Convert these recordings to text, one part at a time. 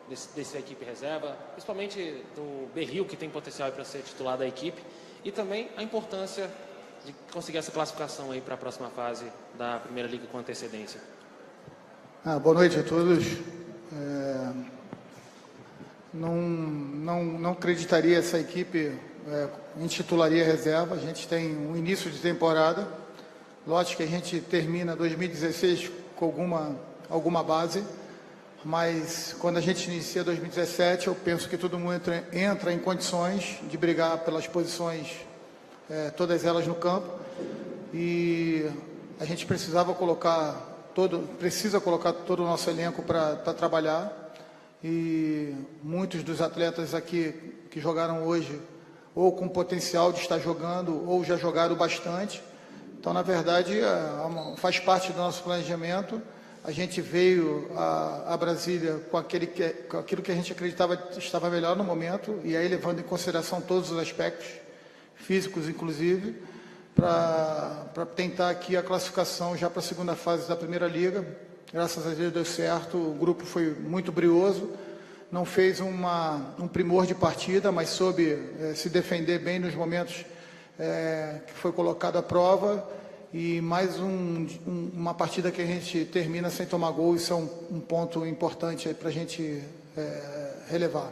dessa equipe reserva, principalmente do Berril, que tem potencial para ser titular da equipe, e também a importância de conseguir essa classificação aí para a próxima fase da Primeira Liga com antecedência. Boa noite a todos. Não acreditaria essa equipe em titularia reserva. A gente tem um início de temporada. Lógico que a gente termina 2016 com alguma base, mas quando a gente inicia 2017, eu penso que todo mundo entra em condições de brigar pelas posições, todas elas no campo, e a gente precisa colocar todo o nosso elenco para trabalhar, e muitos dos atletas aqui que jogaram hoje, ou com potencial de estar jogando, ou já jogaram bastante. Então, na verdade, faz parte do nosso planejamento. A gente veio a Brasília com aquilo que a gente acreditava estava melhor no momento, e aí levando em consideração todos os aspectos, físicos inclusive, para tentar aqui a classificação já para a segunda fase da Primeira Liga. Graças a Deus deu certo, o grupo foi muito brioso, não fez um primor de partida, mas soube se defender bem nos momentos que foi colocado à prova, e mais uma partida que a gente termina sem tomar gol. Isso é um ponto importante para a gente relevar.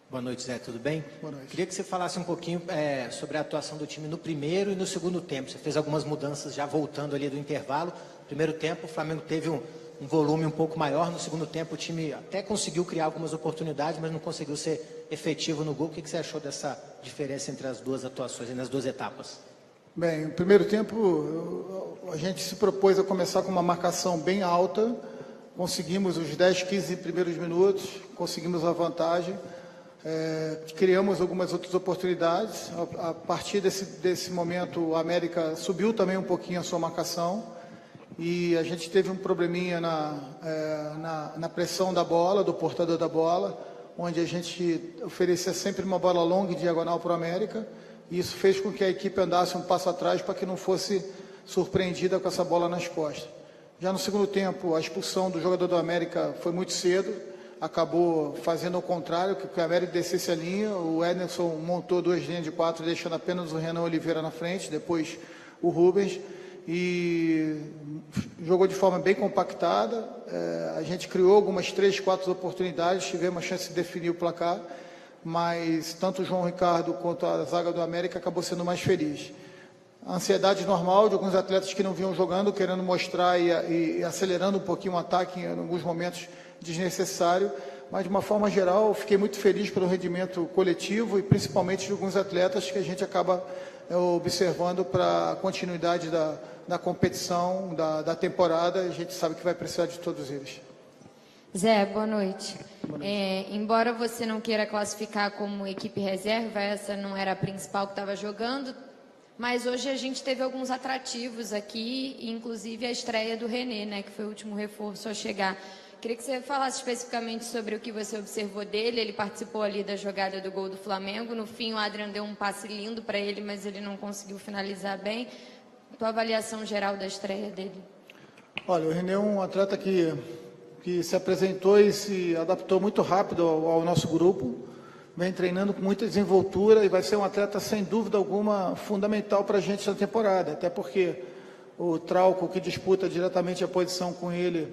Boa noite, Zé, tudo bem? Boa noite. Queria que você falasse um pouquinho sobre a atuação do time no primeiro e no segundo tempo. Você fez algumas mudanças já voltando ali do intervalo. No primeiro tempo, o Flamengo teve um volume um pouco maior. No segundo tempo, o time até conseguiu criar algumas oportunidades, mas não conseguiu ser efetivo no gol. O que você achou dessa diferença entre as duas atuações e nas duas etapas? Bem, no primeiro tempo, a gente se propôs a começar com uma marcação bem alta. Conseguimos os 10, 15 primeiros minutos, conseguimos a vantagem. Criamos algumas outras oportunidades. A partir desse momento, a América subiu também um pouquinho a sua marcação, e a gente teve um probleminha na pressão da bola, do portador da bola, onde a gente oferecia sempre uma bola longa e diagonal para o América, e isso fez com que a equipe andasse um passo atrás para que não fosse surpreendida com essa bola nas costas. Já no segundo tempo, a expulsão do jogador do América foi muito cedo, acabou fazendo o contrário, que o América descesse a linha. O Ederson montou 2 linhas de 4, deixando apenas o Renan Oliveira na frente, depois o Rubens, e jogou de forma bem compactada. A gente criou algumas 3, 4 oportunidades, tivemos a chance de definir o placar, mas tanto o João Ricardo quanto a zaga do América acabou sendo mais feliz. A ansiedade normal de alguns atletas que não vinham jogando, querendo mostrar e acelerando um pouquinho o ataque em alguns momentos desnecessário, mas de uma forma geral fiquei muito feliz pelo rendimento coletivo e principalmente de alguns atletas que a gente acaba observando para a continuidade da competição, da temporada. A gente sabe que vai precisar de todos eles. Zé, boa noite. Embora você não queira classificar como equipe reserva, essa não era a principal que estava jogando, mas hoje a gente teve alguns atrativos aqui, inclusive a estreia do René, né, que foi o último reforço a chegar. Queria que você falasse especificamente sobre o que você observou dele. Ele participou ali da jogada do gol do Flamengo. No fim, o Adrian deu um passe lindo para ele, mas ele não conseguiu finalizar bem. Tua avaliação geral da estreia dele? Olha, o René é um atleta que se apresentou e se adaptou muito rápido ao nosso grupo. Vem treinando com muita desenvoltura e vai ser um atleta, sem dúvida alguma, fundamental para a gente na temporada. Até porque o Trauco, que disputa diretamente a posição com ele,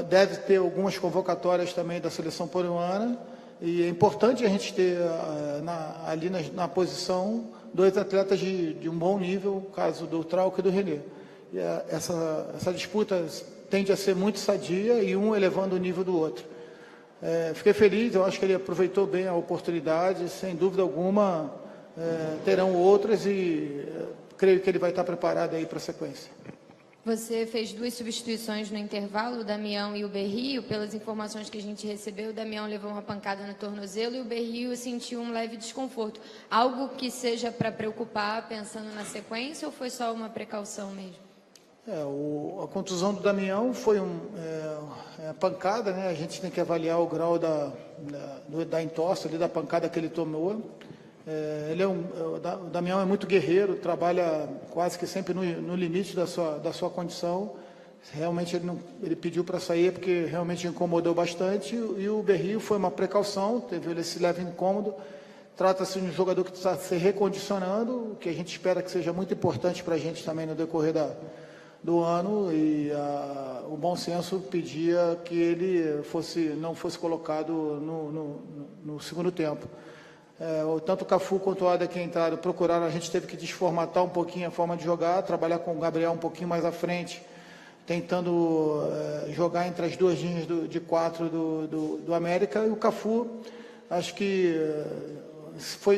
deve ter algumas convocatórias também da seleção peruana, e é importante a gente ter ali na posição 2 atletas de um bom nível, o caso do Trauco e do René. E essa disputa tende a ser muito sadia e um elevando o nível do outro. Fiquei feliz, eu acho que ele aproveitou bem a oportunidade, sem dúvida alguma terão outras, e creio que ele vai estar preparado aí para a sequência. Você fez 2 substituições no intervalo, o Damião e o Berrio. Pelas informações que a gente recebeu, o Damião levou uma pancada no tornozelo e o Berrio sentiu um leve desconforto. Algo que seja para preocupar pensando na sequência, ou foi só uma precaução mesmo? A contusão do Damião foi pancada, né? A gente tem que avaliar o grau da entorse ali, da pancada que ele tomou. O Damião é muito guerreiro, trabalha quase que sempre no limite da sua condição, Realmente ele pediu para sair porque realmente incomodou bastante, e o Berrio foi uma precaução, teve esse leve incômodo. Trata-se de um jogador que está se recondicionando, o que a gente espera que seja muito importante para a gente também no decorrer do ano, e o bom senso pedia que ele não fosse colocado no segundo tempo. Tanto o Cafu quanto o Ada que entraram procuraram, a gente teve que desformatar um pouquinho a forma de jogar, trabalhar com o Gabriel um pouquinho mais à frente, tentando jogar entre as duas linhas de 4 do América, e o Cafu, acho que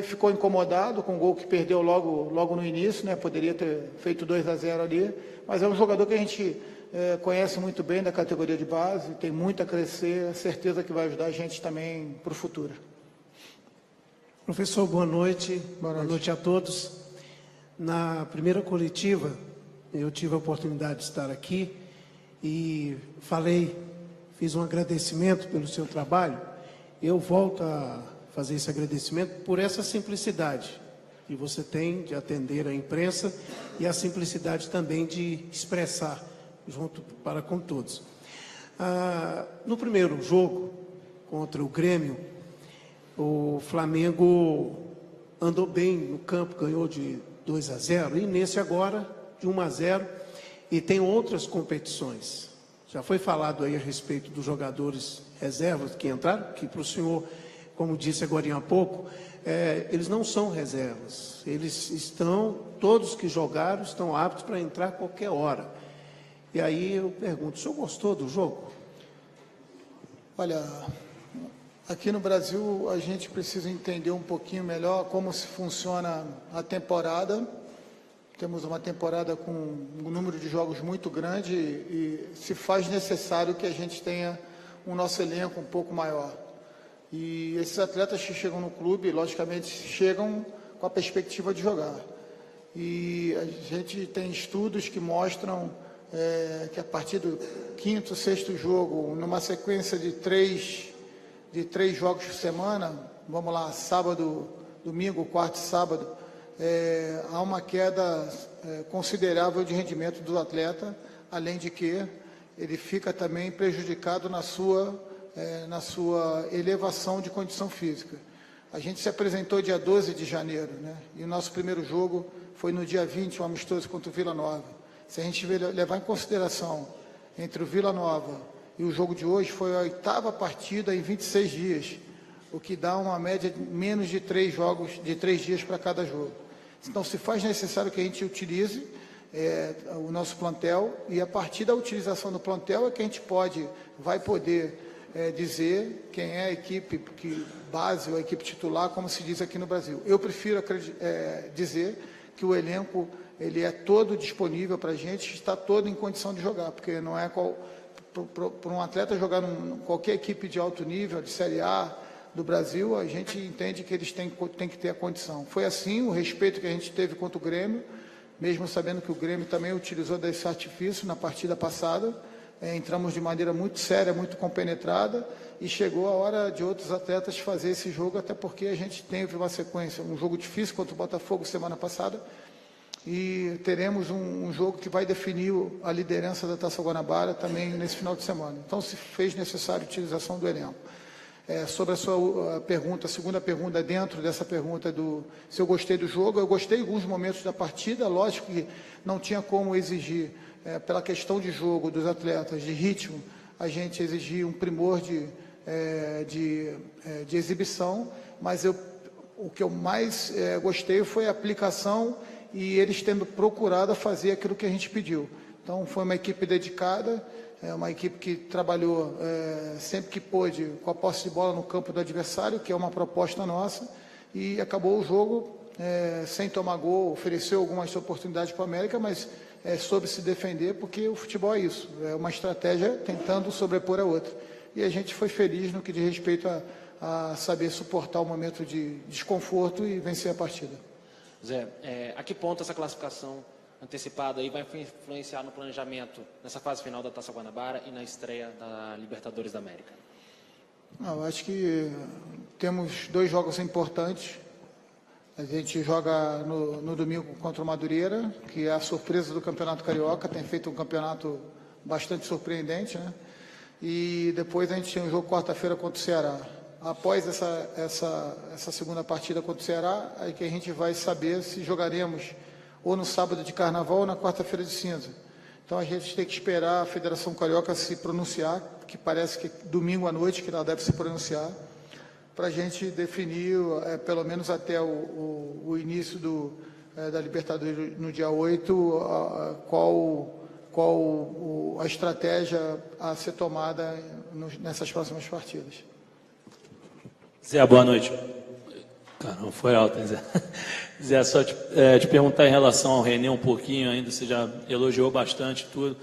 ficou incomodado com o gol que perdeu logo no início, né? Poderia ter feito 2-0 ali, mas é um jogador que a gente conhece muito bem da categoria de base, tem muito a crescer, certeza que vai ajudar a gente também para o futuro. Professor, boa noite. Boa noite a todos. Na primeira coletiva, eu tive a oportunidade de estar aqui e fiz um agradecimento pelo seu trabalho. Eu volto a fazer esse agradecimento por essa simplicidade que você tem de atender a imprensa e a simplicidade também de expressar junto para com todos. No primeiro jogo contra o Grêmio, o Flamengo andou bem no campo, ganhou de 2-0, e nesse agora de 1-0, e tem outras competições. Já foi falado aí a respeito dos jogadores reservas que entraram, que para o senhor, como disse agora há pouco, eles não são reservas, todos que jogaram estão aptos para entrar a qualquer hora. E aí eu pergunto, o senhor gostou do jogo? Olha, aqui no Brasil a gente precisa entender um pouquinho melhor como se funciona a temporada. Temos uma temporada com um número de jogos muito grande e se faz necessário que a gente tenha o nosso elenco um pouco maior. E esses atletas que chegam no clube, logicamente, chegam com a perspectiva de jogar. E a gente tem estudos que mostram que a partir do 5º, 6º jogo, numa sequência de três jogos por semana, vamos lá, sábado, domingo, quarto e sábado, há uma queda considerável de rendimento do atleta, além de que ele fica também prejudicado na sua elevação de condição física. A gente se apresentou dia 12 de janeiro, né? E o nosso primeiro jogo foi no dia 20, um amistoso contra o Vila Nova. Se a gente levar em consideração entre o Vila Nova e o jogo de hoje, foi a 8ª partida em 26 dias, o que dá uma média de menos de 3 dias para cada jogo. Então, se faz necessário que a gente utilize o nosso plantel, e a partir da utilização do plantel é que a gente vai poder dizer quem é a equipe base ou a equipe titular, como se diz aqui no Brasil. Eu prefiro dizer que o elenco ele é todo disponível para a gente, está todo em condição de jogar, porque não é para um atleta jogar em qualquer equipe de alto nível, de Série A do Brasil, a gente entende que eles têm que ter a condição. Foi assim o respeito que a gente teve contra o Grêmio, mesmo sabendo que o Grêmio também utilizou desse artifício na partida passada. Entramos de maneira muito séria, muito compenetrada, e chegou a hora de outros atletas fazer esse jogo, até porque a gente teve uma sequência, um jogo difícil contra o Botafogo semana passada, e teremos um jogo que vai definir a liderança da Taça Guanabara também nesse final de semana. Então, se fez necessário a utilização do elenco. Sobre a sua pergunta, a segunda pergunta, dentro dessa pergunta se eu gostei do jogo, eu gostei de alguns momentos da partida, lógico que não tinha como exigir, pela questão de jogo dos atletas, de ritmo, a gente exigir um primor de exibição, mas o que eu mais gostei foi a aplicação e eles tendo procurado fazer aquilo que a gente pediu. Então, foi uma equipe dedicada, uma equipe que trabalhou sempre que pôde com a posse de bola no campo do adversário, que é uma proposta nossa, e acabou o jogo sem tomar gol, ofereceu algumas oportunidades para o América, mas soube se defender, porque o futebol é isso, é uma estratégia tentando sobrepor a outra. E a gente foi feliz no que diz respeito a saber suportar o momento de desconforto e vencer a partida. Zé, a que ponto essa classificação antecipada aí vai influenciar no planejamento nessa fase final da Taça Guanabara e na estreia da Libertadores da América? Eu acho que temos 2 jogos importantes. A gente joga no domingo contra o Madureira, que é a surpresa do Campeonato Carioca, tem feito um campeonato bastante surpreendente, né? E depois a gente tem um jogo quarta-feira contra o Ceará. Após essa segunda partida contra o Ceará, aí que a gente vai saber se jogaremos ou no sábado de Carnaval ou na quarta-feira de cinza. Então a gente tem que esperar a Federação Carioca se pronunciar, que parece que domingo à noite que ela deve se pronunciar, para a gente definir, pelo menos até o início da Libertadores no dia 8, qual a estratégia a ser tomada nessas próximas partidas. Zé, boa noite. Caramba, foi alto, hein, Zé? Zé, só te perguntar em relação ao René um pouquinho ainda, você já elogiou bastante tudo.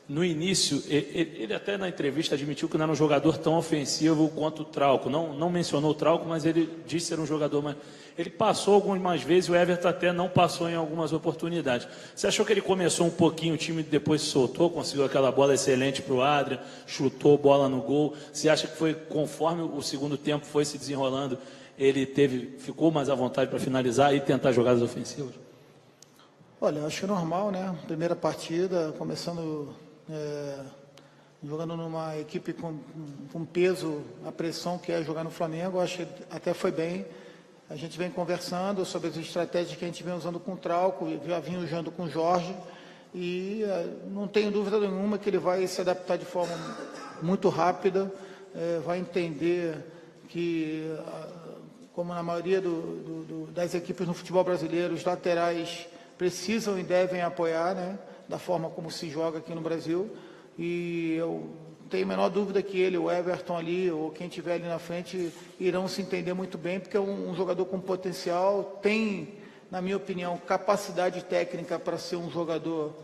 No início, ele até na entrevista admitiu que não era um jogador tão ofensivo quanto o Trauco. Não mencionou o Trauco, mas ele disse ser um jogador mais... Ele passou algumas vezes, o Everton até não passou em algumas oportunidades. Você achou que ele começou um pouquinho, o time depois se soltou, conseguiu aquela bola excelente para o Adrian, chutou bola no gol? Você acha que foi conforme o segundo tempo foi se desenrolando, ele ficou mais à vontade para finalizar e tentar jogadas ofensivas? Olha, eu acho que é normal, né? Primeira partida, começando... jogando numa equipe com peso, a pressão que é jogar no Flamengo, acho que até foi bem. A gente vem conversando sobre as estratégias que a gente vem usando com o Trauco, já vinha usando com o Jorge, e não tenho dúvida nenhuma que ele vai se adaptar de forma muito rápida, vai entender que, como na maioria das equipes no futebol brasileiro, os laterais precisam e devem apoiar, né, da forma como se joga aqui no Brasil, e eu tenho a menor dúvida que ele, o Everton ali, ou quem estiver ali na frente, irão se entender muito bem, porque é um jogador com potencial, tem, na minha opinião, capacidade técnica para ser um jogador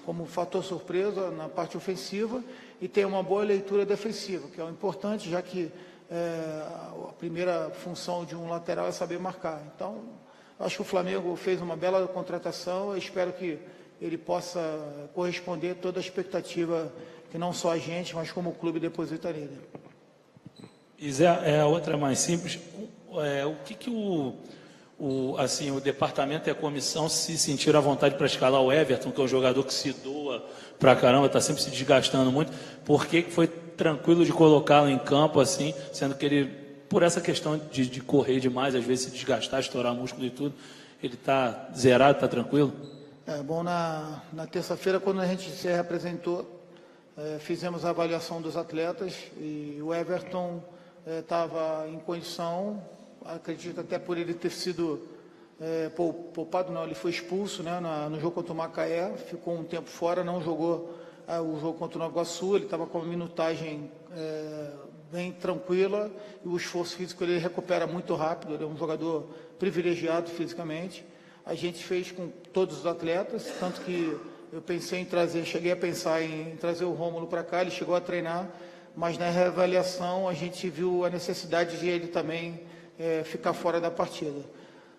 como fator surpresa na parte ofensiva, e tem uma boa leitura defensiva, que é o importante, já que a primeira função de um lateral é saber marcar. Então, acho que o Flamengo fez uma bela contratação, eu espero que ele possa corresponder toda a expectativa que não só a gente, mas como o clube deposita nele. E Zé, a outra mais simples, o que o departamento e a comissão se sentiram à vontade para escalar o Everton, que é um jogador que se doa pra caramba, está sempre se desgastando muito, por que foi tranquilo de colocá-lo em campo assim, sendo que ele, por essa questão de correr demais, às vezes se desgastar, estourar músculo e tudo, ele está zerado, está tranquilo? Bom, na terça-feira, quando a gente se reapresentou, fizemos a avaliação dos atletas e o Everton estava em condição, acredito até por ele ter sido poupado, não, ele foi expulso, né, no jogo contra o Macaé, ficou um tempo fora, não jogou o jogo contra o Nova Iguaçu, ele estava com uma minutagem bem tranquila e o esforço físico ele recupera muito rápido, ele é um jogador privilegiado fisicamente. A gente fez com todos os atletas, tanto que eu cheguei a pensar em trazer o Rômulo para cá, ele chegou a treinar, mas na reavaliação a gente viu a necessidade de ele também ficar fora da partida.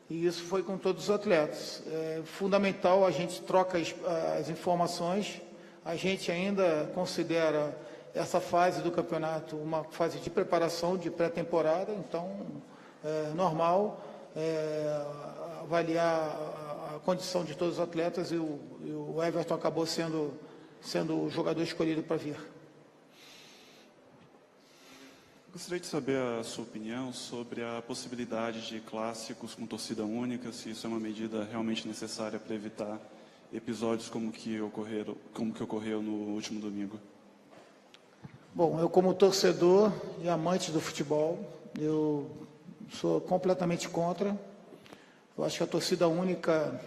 E isso foi com todos os atletas. É fundamental, a gente troca as informações, a gente ainda considera essa fase do campeonato uma fase de preparação, de pré-temporada, então é normal avaliar a condição de todos os atletas e o Everton acabou sendo o jogador escolhido para vir. Gostaria de saber a sua opinião sobre a possibilidade de clássicos com torcida única, se isso é uma medida realmente necessária para evitar episódios como que ocorreu no último domingo. Bom, eu como torcedor e amante do futebol, eu sou completamente contra. Eu acho que a torcida única,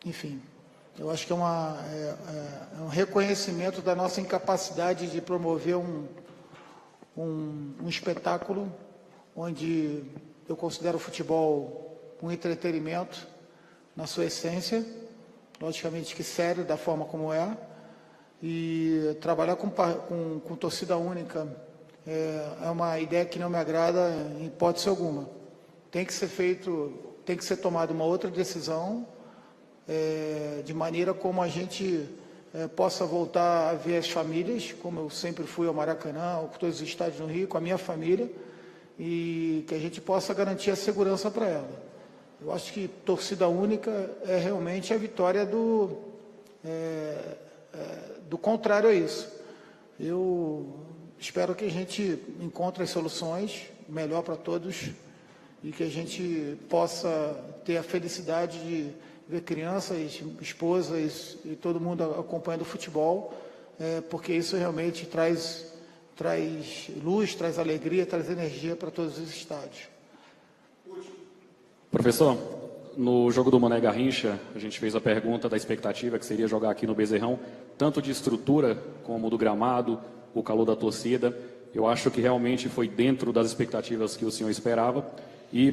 enfim, eu acho que é um reconhecimento da nossa incapacidade de promover um espetáculo onde eu considero o futebol um entretenimento na sua essência, logicamente que sério, da forma como é, e trabalhar com torcida única é uma ideia que não me agrada em hipótese alguma. Tem que ser tomada uma outra decisão, de maneira como a gente possa voltar a ver as famílias, como eu sempre fui ao Maracanã, ou todos os estádios no Rio, com a minha família, e que a gente possa garantir a segurança para ela. Eu acho que torcida única é realmente a vitória do contrário a isso. Eu espero que a gente encontre as soluções melhor para todos e que a gente possa ter a felicidade de ver crianças, esposas e todo mundo acompanhando o futebol, porque isso realmente traz luz, traz alegria, traz energia para todos os estádios. Professor, no jogo do Mané Garrincha, a gente fez a pergunta da expectativa que seria jogar aqui no Bezerrão, tanto de estrutura como do gramado, o calor da torcida. Eu acho que realmente foi dentro das expectativas que o senhor esperava. E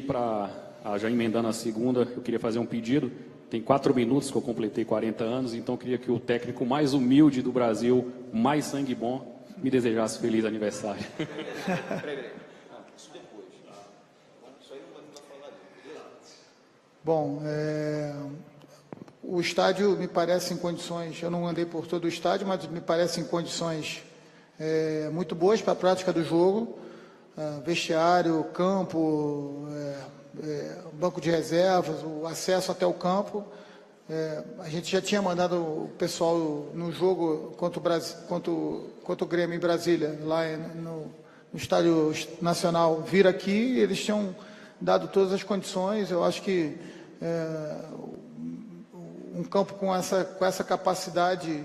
já emendando a segunda, eu queria fazer um pedido. Tem 4 minutos que eu completei 40 anos, então eu queria que o técnico mais humilde do Brasil, mais sangue bom, me desejasse feliz aniversário. Bom, o estádio me parece em condições, eu não andei por todo o estádio, mas me parece em condições muito boas para a prática do jogo, vestiário, campo, banco de reservas, o acesso até o campo. A gente já tinha mandado o pessoal no jogo contra o Grêmio em Brasília, lá no Estádio Nacional, vir aqui, eles tinham dado todas as condições. Eu acho que um campo com essa capacidade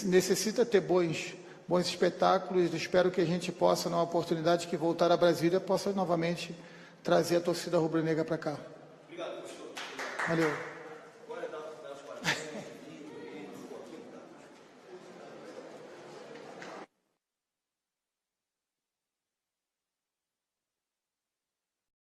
necessita ter bons espetáculos. Espero que a gente possa, na oportunidade que voltar a Brasília, possa novamente trazer a torcida rubro-negra para cá. Obrigado, professor. Valeu.